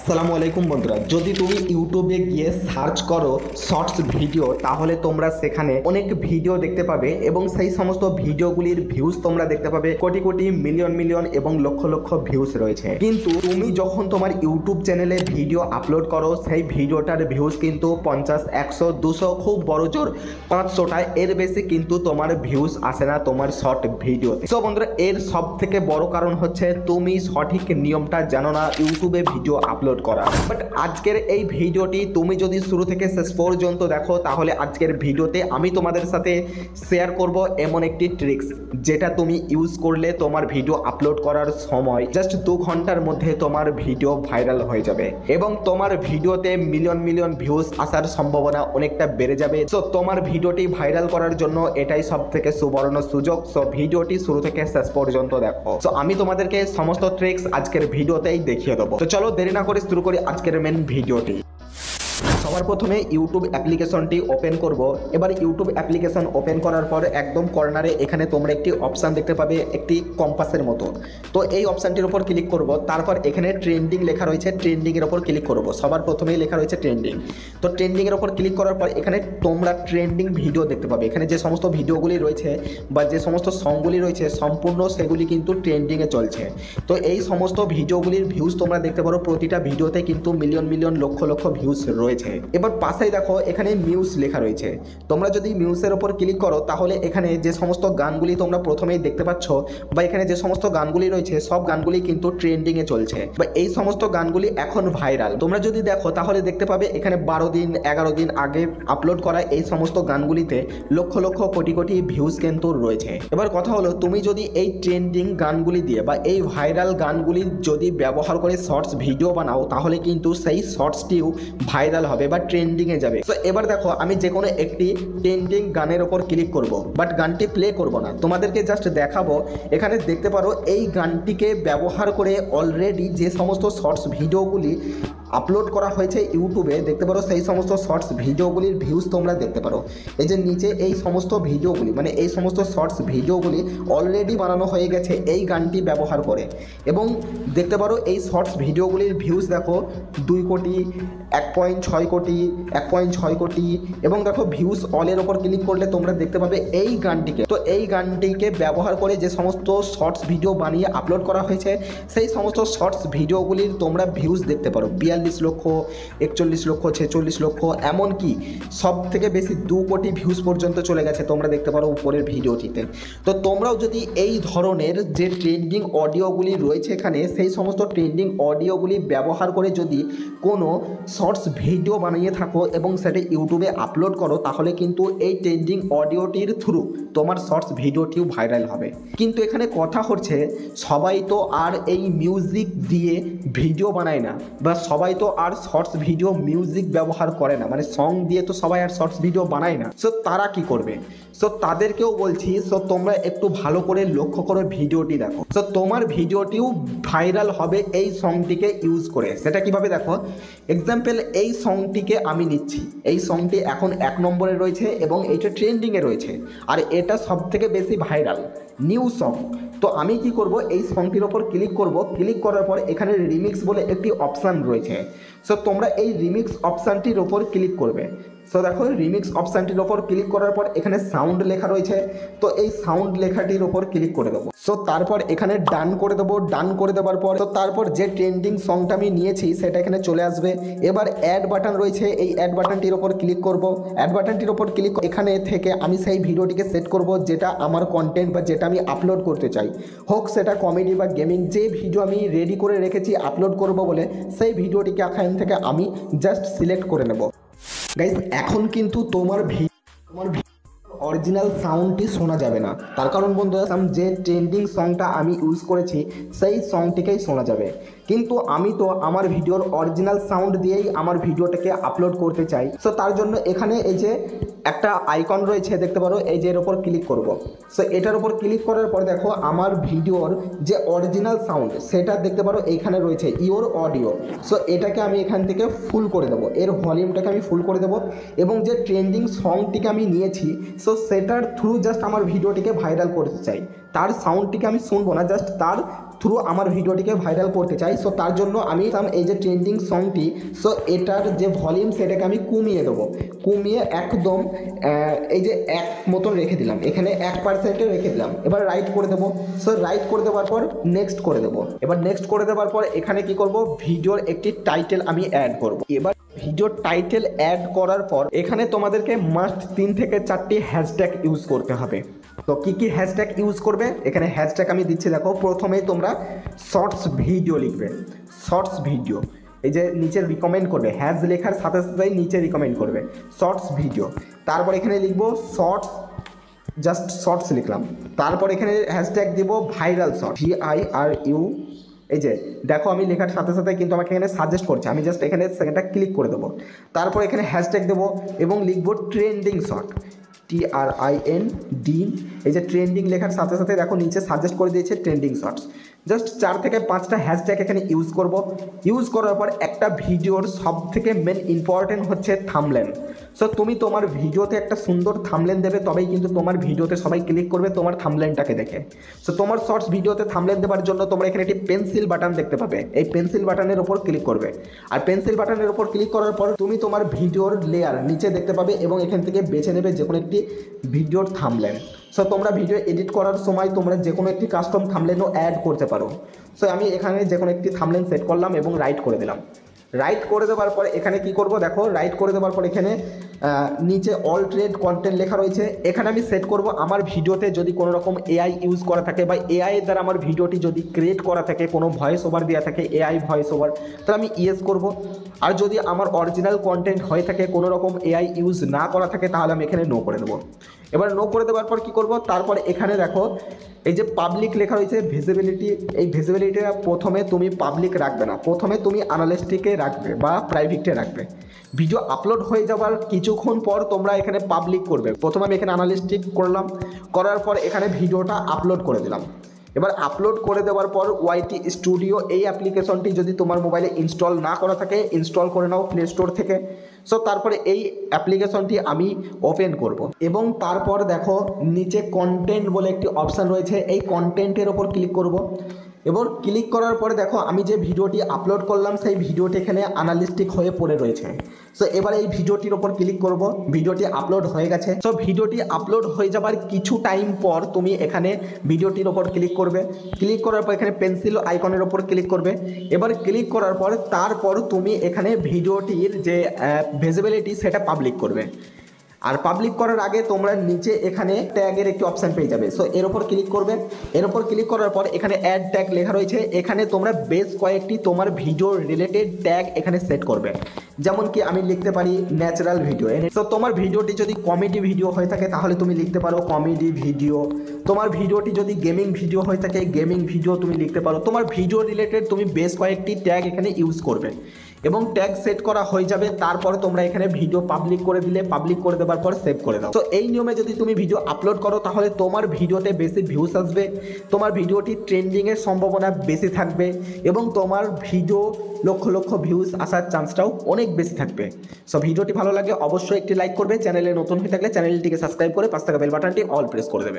আসসালামু আলাইকুম বন্ধুরা, যদি তুমি ইউটিউবে গিয়ে সার্চ করো শর্টস ভিডিও, তাহলে তোমরা সেখানে অনেক ভিডিও দেখতে পাবে এবং সেই সমস্ত ভিডিওগুলির ভিউজ তোমরা দেখতে পাবে কোটি কোটি মিলিয়ন মিলিয়ন এবং লক্ষ লক্ষ ভিউজ রয়েছে। কিন্তু তুমি যখন তোমার ইউটিউব চ্যানেলে ভিডিও আপলোড করো, সেই ভিডিওটার ভিউজ কিন্তু 50, 100, 200, খুব বড় জোর 500টা, এর বেশি কিন্তু তোমার ভিউজ আসে না তোমার শর্ট ভিডিওতে। সো বন্ধুরা, এর সব থেকে বড় কারণ হচ্ছে তুমি সঠিক নিয়মটা জানো না ইউটিউবে ভিডিও আপলোড করা। বাট আজকের এই ভিডিওটি তুমি যদি শুরু থেকে শেষ পর্যন্ত দেখো, তাহলে আজকের ভিডিওতে আমি তোমাদের সাথে শেয়ার করব এমন একটি ট্রিক্স যেটা তুমি ইউজ করলে তোমার ভিডিও আপলোড করার সময় জাস্ট 2 ঘন্টার মধ্যে তোমার ভিডিও ভাইরাল হয়ে যাবে এবং তোমার ভিডিওতে মিলিয়ন মিলিয়ন ভিউজ আসার সম্ভাবনা অনেকটা বেড়ে যাবে। সো তোমার ভিডিওটি ভাইরাল করার জন্য এটাই সব থেকে সুবর্ণ সুযোগ। সো ভিডিওটি শুরু থেকে শেষ পর্যন্ত দেখো। সো আমি তোমাদেরকে সমস্ত ট্রিক্স আজকের ভিডিওতেই দেখিয়ে দেবো। তো চলো দেরি না করে শুরু করি আজকের মেন ভিডিওটি। সবার প্রথমে ইউটিউব অ্যাপ্লিকেশনটি ওপেন করব। এবার ইউটিউব অ্যাপ্লিকেশন ওপেন করার পর একদম কর্নারে এখানে তোমরা একটি অপশান দেখতে পাবে, একটি কম্পাসের মতো। তো এই অপশানটির উপর ক্লিক করব। তারপর এখানে ট্রেন্ডিং লেখা রয়েছে, ট্রেন্ডিংয়ের ওপর ক্লিক করব। সবার প্রথমেই লেখা রয়েছে ট্রেন্ডিং। তো ট্রেন্ডিংয়ের ওপর ক্লিক করার পর এখানে তোমরা ট্রেন্ডিং ভিডিও দেখতে পাবে। এখানে যে সমস্ত ভিডিওগুলি রয়েছে বা যে সমস্ত সংগুলি রয়েছে সম্পূর্ণ সেগুলি কিন্তু ট্রেন্ডিংয়ে চলছে। তো এই সমস্ত ভিডিওগুলির ভিউজ তোমরা দেখতে পারো, প্রতিটা ভিডিওতে কিন্তু million million lakh lakh views রয়েছে। এবার পাশেই দেখো এখানে মিউজ লেখা রয়েছে। তোমরা যদি মিউজের ওপর ক্লিক করো, তাহলে এখানে যে সমস্ত গানগুলি তোমরা প্রথমেই দেখতে পাচ্ছ বা এখানে যে সমস্ত গানগুলি রয়েছে সব গানগুলি কিন্তু ট্রেন্ডিংয়ে চলছে বা এই সমস্ত গানগুলি এখন ভাইরাল। তোমরা যদি দেখো তাহলে দেখতে পাবে এখানে 12 দিন 11 দিন আগে আপলোড করা এই সমস্ত গানগুলিতে লক্ষ লক্ষ কোটি কোটি ভিউজ কিন্তু রয়েছে। এবার কথা হলো, তুমি যদি এই ট্রেন্ডিং গানগুলি দিয়ে বা এই ভাইরাল গানগুলি যদি ব্যবহার করে শর্টস ভিডিও বানাও, তাহলে কিন্তু সেই শর্টসটিও ভাইরাল হবে বা ট্রেন্ডিংয়ে যাবে। তো এবার দেখো আমি যে কোনো একটি ট্রেন্ডিং গানের ওপর ক্লিক করব, বাট গানটি প্লে করব না, তোমাদেরকে জাস্ট দেখাবো। এখানে দেখতে পারো এই গানটিকে ব্যবহার করে অলরেডি যে সমস্ত শর্টস ভিডিওগুলি আপলোড করা হয়েছে ইউটিউবে, দেখতে পারো সেই সমস্ত শর্টস ভিডিওগুলির ভিউজ তোমরা দেখতে পারো। এই যে নিচে এই সমস্ত ভিডিওগুলি মানে এই সমস্ত শর্টস ভিডিওগুলি অলরেডি বানানো হয়ে গেছে এই গানটি ব্যবহার করে এবং দেখতে পারো এই শর্টস ভিডিওগুলির ভিউজ দেখো 2 কোটি, 1.6 কোটি, 1.6 কোটি এবং দেখো ভিউজ অলের ওপর ক্লিক করলে তোমরা দেখতে পাবে এই গানটিকে। তো এই গানটিকে ব্যবহার করে যে সমস্ত শর্টস ভিডিও বানিয়ে আপলোড করা হয়েছে সেই সমস্ত শর্টস ভিডিওগুলির তোমরা ভিউজ দেখতে পারো 42 লক্ষ, 41 লক্ষ, 46 লক্ষ, এমনকি সব থেকে বেশি 2 কোটি ভিউজ পর্যন্ত চলে গেছে তোমরা দেখতে পারো উপরের ভিডিওটিতে। তো তোমরাও যদি এই ধরনের যে ট্রেন্ডিং অডিওগুলি রয়েছে এখানে, সেই সমস্ত ট্রেন্ডিং অডিওগুলি ব্যবহার করে যদি কোনো শর্টস ভিডিও বানিয়ে থাকো এবং সেটা ইউটিউবে আপলোড করো, তাহলে কিন্তু এই ট্রেন্ডিং অডিওটির থ্রু তোমার শর্টস ভিডিওটিও ভাইরাল হবে। কিন্তু এখানে কথা হচ্ছে, সবাই তো আর এই মিউজিক দিয়ে ভিডিও বানায় না বা সবাই তো আর শর্টস ভিডিও মিউজিক ব্যবহার করে না, মানে সং দিয়ে তো সবাই আর শর্টস ভিডিও বানায় না। সো তারা কি করবে? সো তাদেরকেও বলছি, সো তোমরা একটু ভালো করে লক্ষ্য করে ভিডিওটি দেখো। সো তোমার ভিডিওটিও ভাইরাল হবে এই সংটিকে ইউজ করে। সেটা কিভাবে দেখো, এক্সাম্পল এই সংটিকে আমি নিচ্ছি, এই সংটি এখন 1 নম্বরে রয়েছে এবং এইটা ট্রেন্ডিংয়ে রয়েছে আর এটা সব থেকে বেশি ভাইরাল নিউ সং। তো আমি কি করব, এই সংটির ওপর ক্লিক করব। ক্লিক করার পর এখানে রিমিক্স বলে একটি অপশান রয়েছে। সো তোমরা এই রিমিক্স অপশানটির ওপর ক্লিক করবে। সো দেখো রিমিক্স অপশানটির ওপর ক্লিক করার পর এখানে সাউন্ড লেখা রয়েছে, তো এই সাউন্ড লেখাটির ওপর ক্লিক করে দেবো। সো তারপর এখানে ডান করে দেবো। ডান করে দেওয়ার পর তো তারপর যে ট্রেন্ডিং সংটা আমি নিয়েছি সেটা এখানে চলে আসবে। এবার অ্যাড বাটন রয়েছে, এই অ্যাড বাটনটির ওপর ক্লিক করব। অ্যাড বাটনটির ওপর ক্লিক এখানে থেকে আমি সেই ভিডিওটিকে সেট করব যেটা আমার কন্টেন্ট বা যেটা আমি আপলোড করতে চাই, হোক সেটা কমেডি বা গেমিং। যে ভিডিও আমি রেডি করে রেখেছি আপলোড করব বলে, সেই ভিডিওটিকে এখান থেকে আমি জাস্ট সিলেক্ট করে নেব। গাইস, এখন কিন্তু তোমার অরিজিনাল সাউন্ডটি শোনা যাবে না, তার কারণ বন্ধুরা যে ট্রেন্ডিং সংটা আমি ইউজ করেছি সেই সংটিকেই শোনা যাবে। কিন্তু আমি তো আমার ভিডিওর অরিজিনাল সাউন্ড দিয়েই আমার ভিডিওটাকে আপলোড করতে চাই। সো তার জন্য এখানে এই যে একটা আইকন রয়েছে দেখতে পারো, এই যে এর ওপর ক্লিক করব। সো এটার উপর ক্লিক করার পর দেখো আমার ভিডিওর যে অরিজিনাল সাউন্ড সেটা দেখতে পারো এইখানে রয়েছে ইওর অডিও। সো এটাকে আমি এখান থেকে ফুল করে দেবো, এর ভলিউমটাকে আমি ফুল করে দেবো এবং যে ট্রেন্ডিং সংটিকে আমি নিয়েছি সো সেটার থ্রু জাস্ট আমার ভিডিওটিকে ভাইরাল করতে চাই। তার সাউন্ডটিকে আমি শুনবো না, জাস্ট তার থ্রু আমার ভিডিওটিকে ভাইরাল করতে চাই। সো তার জন্য আমি এই যে ট্রেন্ডিং সংটি, সো এটার যে ভলিউম সেটাকে আমি কমিয়ে দেবো, কমিয়ে একদম এই যে 1 মতন রেখে দিলাম, এখানে 1% রেখে দিলাম। এবার রাইট করে দেবো। সো রাইট করে দেওয়ার পর নেক্সট করে দেবো। এবার নেক্সট করে দেওয়ার পর এখানে কি করব, ভিডিওর একটি টাইটেল আমি অ্যাড করব। এবার ভিডিওর টাইটেল অ্যাড করার পর এখানে তোমাদেরকে মাস্ট 3 থেকে 4টি হ্যাশট্যাগ ইউজ করতে হবে। তো কি কি হ্যাশট্যাগ ইউজ করবে, এখানে হ্যাশট্যাগ আমি দিচ্ছি, দেখো প্রথমেই তোমরা শর্টস ভিডিও লিখবে, শর্টস ভিডিও, এই যে নিচে রিকমেন্ড করবে, হ্যাশ লেখার সাথে সাথেই নিচে রিকমেন্ড করবে শর্টস ভিডিও। তারপর এখানে লিখবো শর্টস, জাস্ট শর্টস লিখলাম। তারপর এখানে হ্যাশট্যাগ দিব ভাইরাল শর্ট, VIRU। এই যে দেখো আমি লেখার সাথে সাথে কিন্তু আমাকে এখানে সাজেস্ট করছে, আমি জাস্ট এখানে সেকেন্ডটা ক্লিক করে দেবো। তারপর এখানে হ্যাশট্যাগ দেবো এবং লিখবো ট্রেন্ডিং শর্ট, TRIND। এই যে ট্রেন্ডিং লেখার সাথে সাথে দেখো নিচে সাজেস্ট করে দিয়েছে ট্রেন্ডিং শর্টস। জাস্ট 4 থেকে 5টা হ্যাশট্যাগ এখানে ইউজ করব। ইউজ করার পর একটা ভিডিওর সব থেকে মেন ইম্পর্টেন্ট হচ্ছে থাম্বনেল। সো তুমি তোমার ভিডিওতে একটা সুন্দর থাম্বনেল দেবে, তবেই কিন্তু তোমার ভিডিওতে সবাই ক্লিক করবে তোমার থাম্বনেলটাকে দেখে। সো তোমার শর্টস ভিডিওতে থাম্বনেল দেওয়ার জন্য তোমরা এখানে একটি পেন্সিল বাটন দেখতে পাবে, এই পেন্সিল বাটনের ওপর ক্লিক করবে। আর পেন্সিল বাটনের ওপর ক্লিক করার পর তুমি তোমার ভিডিওর লেয়ার নিচে দেখতে পাবে এবং এখান থেকে বেছে নেবে যে কোনো একটি ভিডিওর থাম্বনেল। সো তোমরা ভিডিও এডিট করার সময় তোমরা যে কোনো একটি কাস্টম থাম্বনেলও অ্যাড করতে পারো। সো আমি এখানে যে কোনো একটি থাম্বনেল সেট করলাম এবং রাইট করে দিলাম। রাইট করে দেওয়ার পর এখানে কি করব, দেখো রাইট করে দেওয়ার পর এখানে নিচে অল ট্রেড কন্টেন্ট লেখা রয়েছে, এখানে আমি সেট করব আমার ভিডিওতে যদি কোনো রকম AI ইউজ করা থাকে বা AI এর দ্বারা আমার ভিডিওটি যদি ক্রিয়েট করা থাকে, কোনো ভয়েস ওভার দেওয়া থাকে AI ভয়েস ওভার, তাহলে আমি ইয়েস করব। আর যদি আমার অরিজিনাল কন্টেন্ট হয়ে থাকে, কোনো রকম AI ইউজ না করা থাকে, তাহলে আমি এখানে নো করে দেবো। এবার নো করে দেওয়ার পর কী করব, তারপর এখানে দেখো এই যে পাবলিক লেখা রয়েছে ভিজিবিলিটি, এই ভিজিবিলিটিটা প্রথমে তুমি পাবলিক রাখবে না, প্রথমে তুমি অ্যানালিস্টিকে রাখবে বা প্রাইভেটে রাখবে। ভিডিও আপলোড হয়ে যাওয়ার কিছুক্ষণ পর তোমরা এখানে পাবলিক করবে। প্রথমে আমি এখানে অ্যানালিস্টিক করলাম, করার পর এখানে ভিডিওটা আপলোড করে দিলাম। এবার আপলোড করে দেওয়ার পর YT স্টুডিও এই অ্যাপ্লিকেশনটি যদি তোমার মোবাইলে ইনস্টল না করা থাকে, ইনস্টল করে নাও প্লে স্টোর থেকে। সো তারপরে এই অ্যাপ্লিকেশনটি আমি ওপেন করব এবং তারপর দেখো নিচে কন্টেন্ট বলে একটি অপশান রয়েছে, এই কন্টেন্টের ওপর ক্লিক করব। এবার ক্লিক করার পরে দেখো আমি যে ভিডিওটি আপলোড করলাম সেই ভিডিওটি এখানে অ্যানালিস্টিক হয়ে পড়ে রয়েছে। সো এবার এই ভিডিওটির ওপর ক্লিক করব, ভিডিওটি আপলোড হয়ে গেছে। সো ভিডিওটি আপলোড হয়ে যাবার কিছু টাইম পর তুমি এখানে ভিডিওটির ওপর ক্লিক করবে, ক্লিক করার পর এখানে পেন্সিল আইকনের ওপর ক্লিক করবে। এবার ক্লিক করার পর তারপর তুমি এখানে ভিডিওটির যে ভিজিবিলিটি সেটা পাবলিক করবে। আর পাবলিক করার আগে তোমরা নিচে এখানে ট্যাগের একটি অপশান পেয়ে যাবে। সো এর ওপর ক্লিক করবে, এর ওপর ক্লিক করার পর এখানে অ্যাড ট্যাগ লেখা রয়েছে, এখানে তোমরা বেশ কয়েকটি তোমার ভিডিও রিলেটেড ট্যাগ এখানে সেট করবে। যেমন কি আমি লিখতে পারি ন্যাচারাল ভিডিও। তো তোমার ভিডিওটি যদি কমেডি ভিডিও হয়ে থাকে তাহলে তুমি লিখতে পারো কমেডি ভিডিও। তোমার ভিডিওটি যদি গেমিং ভিডিও হয়ে থাকে গেমিং ভিডিও তুমি লিখতে পারো। তোমার ভিডিও রিলেটেড তুমি বেশ কয়েকটি ট্যাগ এখানে ইউজ করবে এবং ট্যাগ সেট করা হয়ে যাবে। তারপরে তোমরা এখানে ভিডিও পাবলিক করে দিলে, পাবলিক করে দেওয়ার পর সেভ করে দাও। তো এই নিয়মে যদি তুমি ভিডিও আপলোড করো তাহলে তোমার ভিডিওতে বেশি ভিউজ আসবে, তোমার ভিডিওটি ট্রেন্ডিংয়ের সম্ভাবনা বেশি থাকবে এবং তোমার ভিডিও লক্ষ লক্ষ ভিউজ আসার চান্সটাও অনেক বেশি থাকবে। সো ভিডিওটি ভালো লাগে অবশ্যই একটি লাইক করবে, চ্যানেলে নতুন হয়ে থাকলে চ্যানেলটিকে সাবস্ক্রাইব করে পাশে থাকা বেল বাটনটি অল প্রেস করে দেবে।